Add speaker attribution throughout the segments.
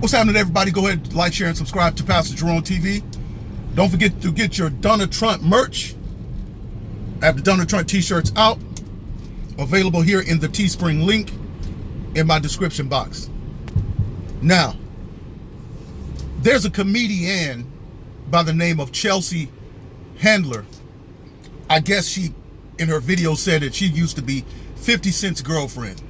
Speaker 1: What's happening, everybody? Go ahead, like, share, and subscribe to Pastor Jerone TV. Don't forget to get your Donna Trunt merch. I have the Donna Trunt t-shirts out, available here in the Teespring link in my description box. Now, there's a comedian by the name of Chelsea Handler. I guess she, in her video, said that she used to be 50 Cent's girlfriend.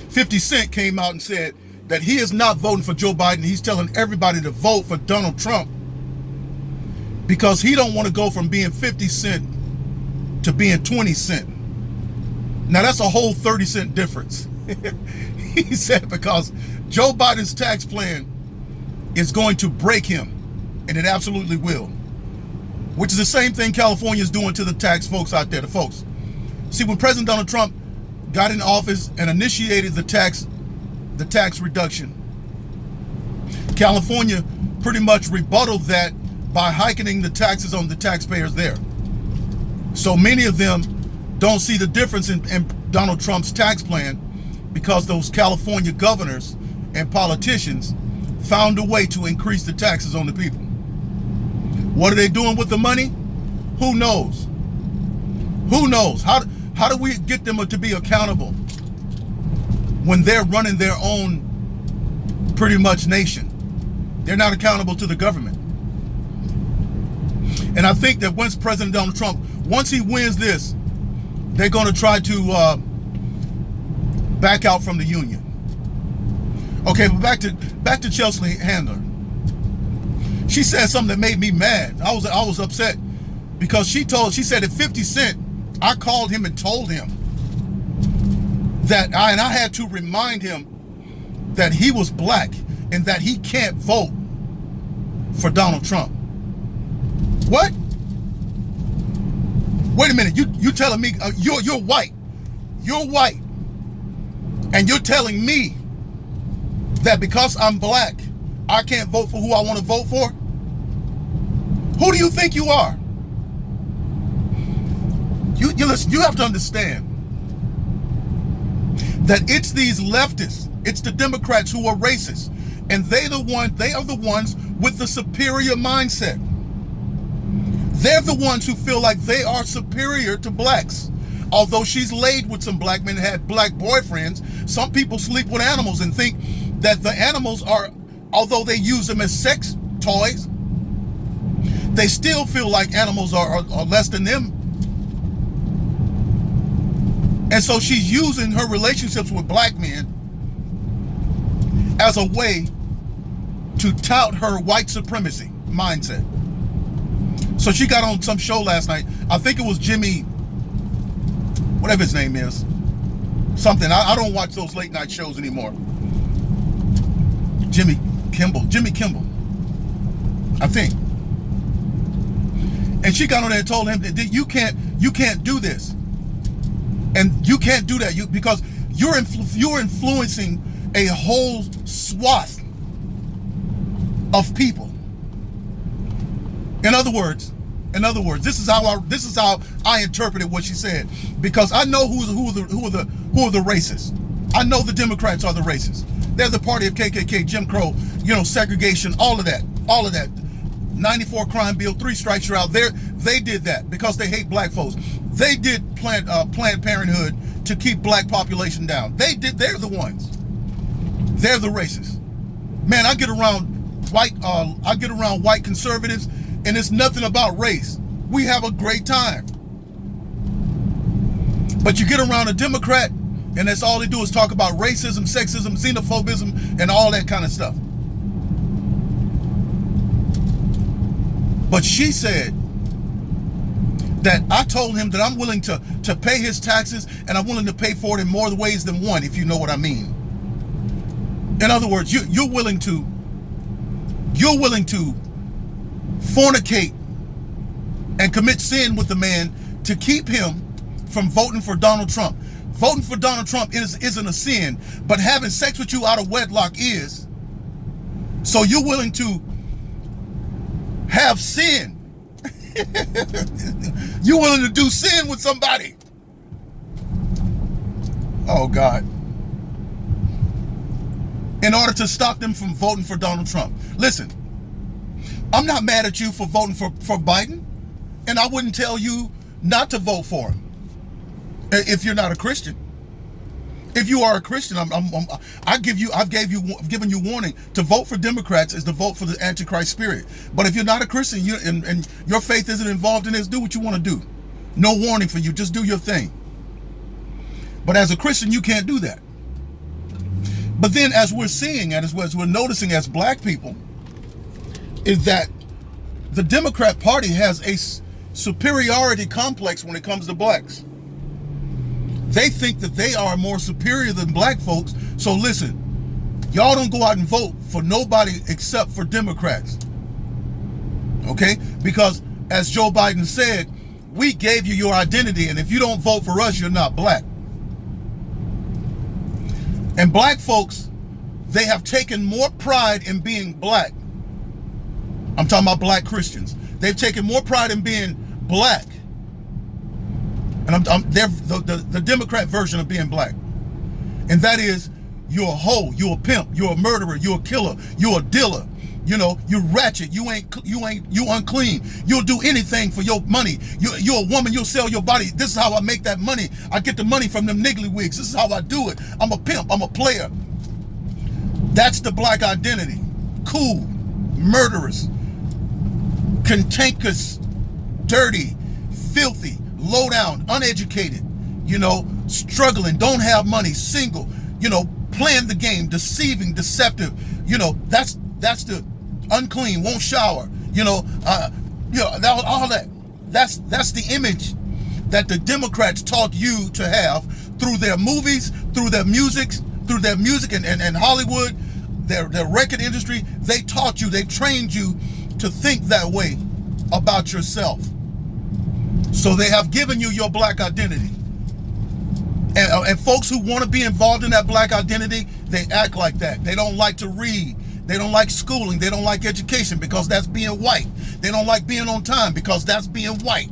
Speaker 1: 50 Cent came out and said that he is not voting for Joe Biden. He's telling everybody to vote for Donald Trump because he don't want to go from being 50 Cent to being 20 Cent. Now that's a whole 30 cent difference. He said because Joe Biden's tax plan is going to break him, and it absolutely will. Which is the same thing California is doing to the tax folks out there, the folks. See, when President Donald Trump got in office and initiated the tax reduction, California pretty much rebutted that by hiking the taxes on the taxpayers there. So many of them don't see the difference in Donald Trump's tax plan because those California governors and politicians found a way to increase the taxes on the people. What are they doing with the money? Who knows? Who knows? How do we get them to be accountable when they're running their own pretty much nation? They're not accountable to the government. And I think that once President Donald Trump, once he wins this, they're going to try to back out from the union. Okay, but back to Chelsea Handler. She said something that made me mad. I was upset because she said that 50 Cent, I called him and told him that I had to remind him that he was black and that he can't vote for Donald Trump. What? Wait a minute, you telling me you're white. You're white. And you're telling me that because I'm black, I can't vote for who I want to vote for? Who do you think you are? You listen, you have to understand that it's these leftists, it's the Democrats who are racist, and they are the ones with the superior mindset. They're the ones who feel like they are superior to blacks. Although she's laid with some black men and had black boyfriends, some people sleep with animals and think that the animals are, although they use them as sex toys, they still feel like animals are less than them. And so she's using her relationships with black men as a way to tout her white supremacy mindset. So she got on some show last night. I think it was Jimmy, whatever his name is, something. I don't watch those late night shows anymore. Jimmy Kimmel, I think. And she got on there and told him that you can't do this, and you can't do that because you're influencing a whole swath of people. In other words, this is how I interpreted what she said, because I know who are the racists. I know the Democrats are the racists. They're the party of KKK, Jim Crow, segregation, all of that. 94 crime bill, 3 strikes you're out. They did that because they hate black folks. They did Planned Parenthood to keep black population down. They're the ones. They're the racists. Man, I get around white conservatives, and it's nothing about race. We have a great time. But you get around a Democrat, and that's all they do is talk about racism, sexism, xenophobism, and all that kind of stuff. But she said that I told him that I'm willing to pay his taxes, and I'm willing to pay for it in more ways than one, if you know what I mean. In other words, you're willing to fornicate and commit sin with the man to keep him from voting for Donald Trump. Voting for Donald Trump isn't a sin, but having sex with you out of wedlock is. So you're willing to have sin. You're willing to do sin with somebody. Oh God. in order to stop them from voting for Donald Trump. Listen, I'm not mad at you for voting for Biden, and I wouldn't tell you not to vote for him if you're not a Christian. If you are a Christian, I've given you warning. To vote for Democrats is to vote for the Antichrist spirit. But if you're not a Christian, and your faith isn't involved in this, do what you want to do. No warning for you. Just do your thing. But as a Christian, you can't do that. But then, as we're seeing, and as we're noticing as black people, is that the Democrat Party has a superiority complex when it comes to blacks. They think that they are more superior than black folks. So listen, y'all don't go out and vote for nobody except for Democrats. Okay? Because as Joe Biden said, we gave you your identity, and if you don't vote for us, you're not black. And black folks, they have taken more pride in being black. I'm talking about black Christians. They've taken more pride in being black. And they're the Democrat version of being black. And that is, you're a hoe, you're a pimp, you're a murderer, you're a killer, you're a dealer. You know, you're ratchet, you unclean. You'll do anything for your money. You're a woman, you'll sell your body. This is how I make that money. I get the money from them niggly wigs. This is how I do it. I'm a pimp, I'm a player. That's the black identity. Cool, murderous, cantankerous, dirty, filthy, low down, uneducated, you know, struggling, don't have money, single, you know, playing the game, deceiving, deceptive, you know, that's the unclean, won't shower, you know, all that. That's the image that the Democrats taught you to have through their movies, through their music and Hollywood, their record industry. They taught you, they trained you to think that way about yourself. So they have given you your black identity. And folks who want to be involved in that black identity, they act like that. They don't like to read. They don't like schooling. They don't like education because that's being white. They don't like being on time because that's being white.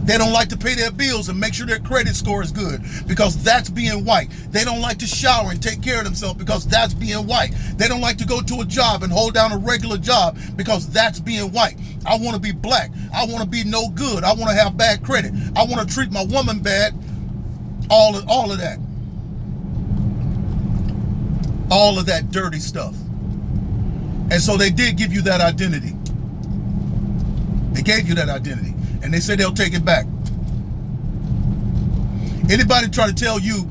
Speaker 1: They don't like to pay their bills and make sure their credit score is good because that's being white. They don't like to shower and take care of themselves because that's being white. They don't like to go to a job and hold down a regular job because that's being white. I want to be black. I want to be no good. I want to have bad credit. I want to treat my woman bad. All of that. All of that dirty stuff. And so they did give you that identity. They gave you that identity. And they said they'll take it back. Anybody try to tell you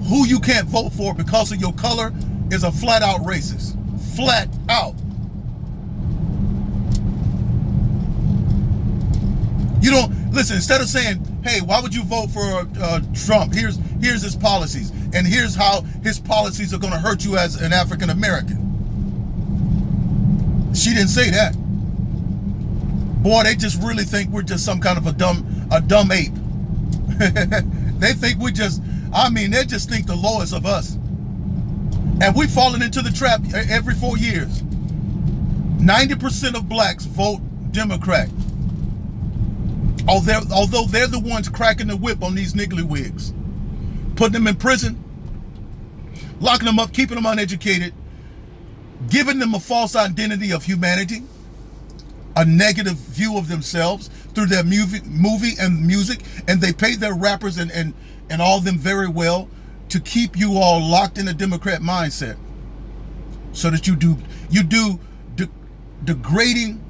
Speaker 1: who you can't vote for because of your color is a flat out racist. Flat out. You don't, listen, instead of saying, hey, why would you vote for Trump? Here's his policies. And here's how his policies are going to hurt you as an African American. She didn't say that. Boy, they just really think we're just some kind of a dumb ape. They think they just think the lowest of us. And we've fallen into the trap every 4 years. 90% of blacks vote Democrat. Although they're the ones cracking the whip on these niggly wigs. Putting them in prison. Locking them up, keeping them uneducated. Giving them a false identity of humanity. A negative view of themselves through their movie and music, and they pay their rappers and all of them very well to keep you all locked in a Democrat mindset, so that you do degrading,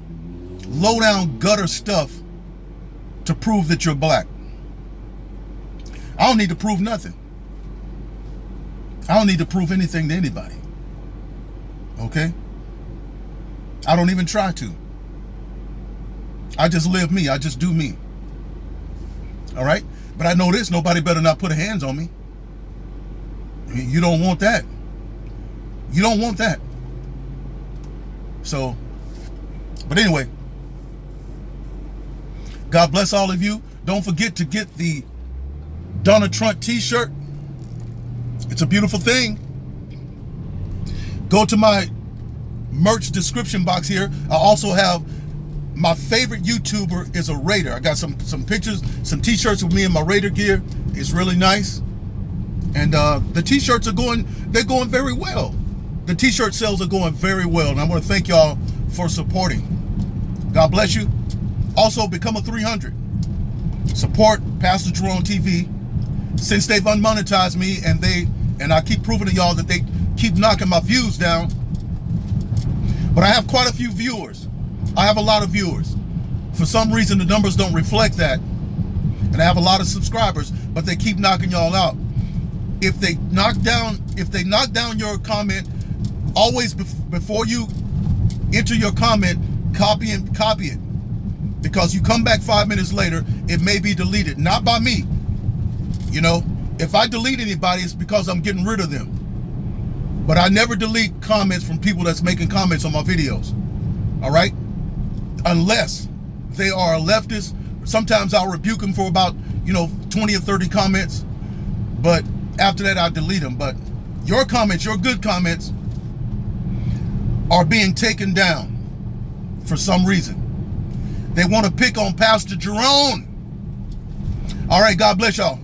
Speaker 1: low down gutter stuff to prove that you're black. I don't need to prove nothing. I don't need to prove anything to anybody. Okay? I don't even try to. I just live me. I just do me. All right? But I know this. Nobody better not put hands on me. You don't want that. You don't want that. So, but anyway, God bless all of you. Don't forget to get the Donna Trunt t-shirt. It's a beautiful thing. Go to my merch description box here. I also have my favorite YouTuber is a Raider. I got some pictures, some t-shirts with me in my Raider gear. It's really nice. And the t-shirts are they're going very well. The t-shirt sales are going very well. And I want to thank y'all for supporting. God bless you. Also, become a 300. Support Pastor Jerone TV. Since they've unmonetized me and I keep proving to y'all that they keep knocking my views down. But I have quite a few viewers. I have a lot of viewers. For some reason, the numbers don't reflect that. And I have a lot of subscribers, but they keep knocking y'all out. If they knock down your comment, always before you enter your comment, copy it. Because you come back 5 minutes later, it may be deleted. Not by me. You know, if I delete anybody, it's because I'm getting rid of them. But I never delete comments from people that's making comments on my videos. All right? Unless they are a leftist. Sometimes I'll rebuke them for about, 20 or 30 comments. But after that, I'll delete them. But your comments, your good comments, are being taken down for some reason. They want to pick on Pastor Jerone. All right, God bless y'all.